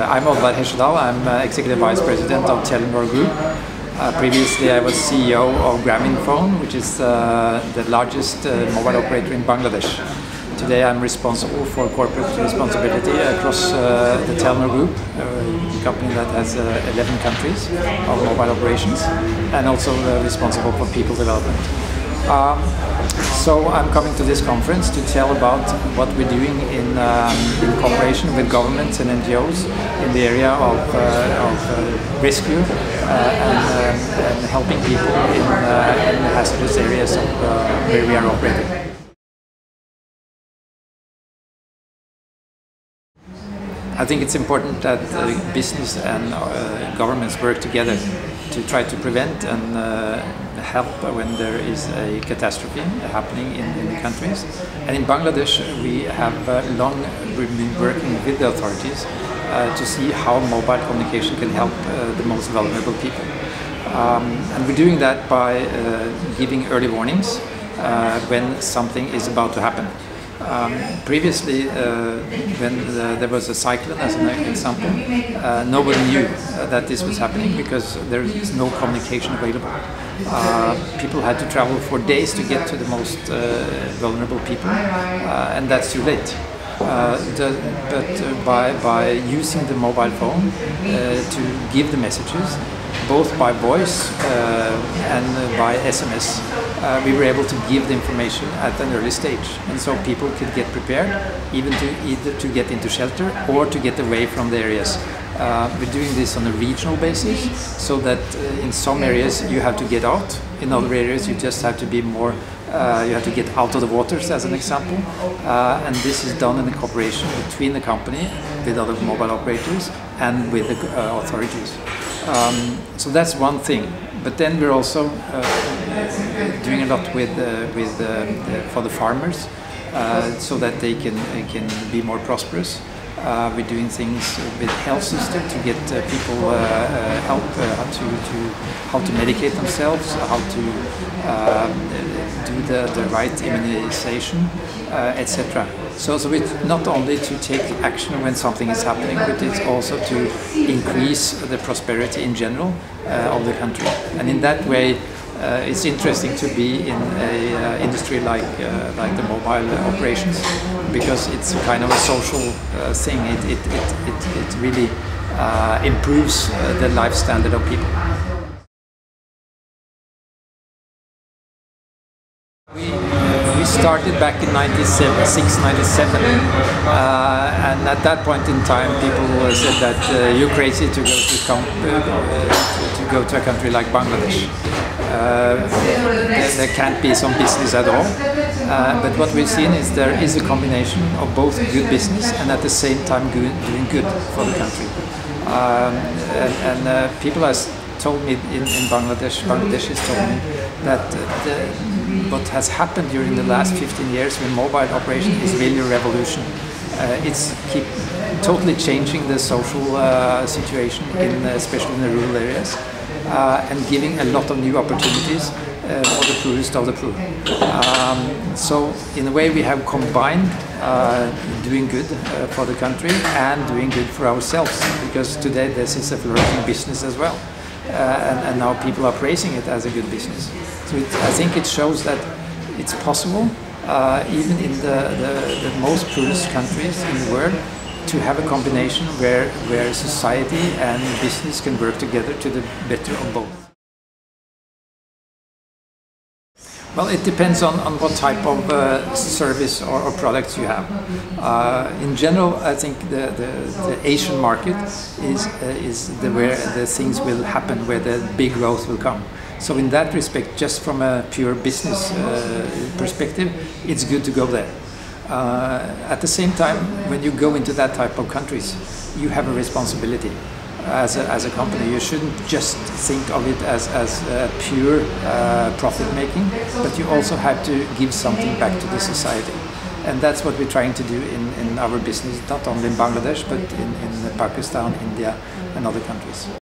I'm Oddvar Hesjedal. I'm Executive Vice President of Telenor Group. Previously I was CEO of Grameenphone, which is the largest mobile operator in Bangladesh. Today I'm responsible for corporate responsibility across the Telenor Group, a company that has 11 countries of mobile operations, and also responsible for people development. So I'm coming to this conference to tell about what we're doing in cooperation with governments and NGOs in the area of rescue and helping people in hazardous areas of, where we are operating. I think it's important that business and governments work together to try to prevent and help when there is a catastrophe happening in the countries. And in Bangladesh we have we've been working with the authorities to see how mobile communication can help the most vulnerable people. And we're doing that by giving early warnings when something is about to happen. Previously, when there was a cyclone, as an example, nobody knew that this was happening because there is no communication available. People had to travel for days to get to the most vulnerable people, and that's too late. But by using the mobile phone to give the messages, both by voice and by SMS, we were able to give the information at an early stage, and so people could get prepared, even either to get into shelter or to get away from the areas. We're doing this on a regional basis, so that in some areas you have to get out, in other areas you just have to be more, you have to get out of the waters, as an example, and this is done in a cooperation between the company, with other mobile operators, and with the authorities. So that's one thing. But then we're also doing a lot for the farmers, so that they can be more prosperous. We're doing things with health system to get people help how to medicate themselves, how to do the right immunization, etc. So it's not only to take action when something is happening, but it's also to increase the prosperity in general of the country. And in that way, it's interesting to be in an industry like the mobile operations, because it's a kind of a social thing. It really improves the life standard of people. We started back in 96-97, and at that point in time people said that you're crazy to go to a country like Bangladesh. There can't be some business at all, but what we've seen is there is a combination of both good business and at the same time doing good for the country. People have told me in Bangladesh has told me that what has happened during the last 15 years with mobile operation is really a revolution. It's totally changing the social situation, especially in the rural areas, and giving a lot of new opportunities for the poorest of the poor. So in a way we have combined doing good for the country and doing good for ourselves, because today this is a flourishing business as well. And now people are praising it as a good business. So I think it shows that it's possible, even in the most poorest countries in the world, to have a combination where society and business can work together to the better of both. Well, it depends on what type of service or products you have. In general, I think the Asian market is where the things will happen, where the big growth will come. So in that respect, just from a pure business perspective, it's good to go there. At the same time, when you go into that type of countries, you have a responsibility. As a company, you shouldn't just think of it as pure profit making, but you also have to give something back to the society. And that's what we're trying to do in our business, not only in Bangladesh, but in Pakistan, India and other countries.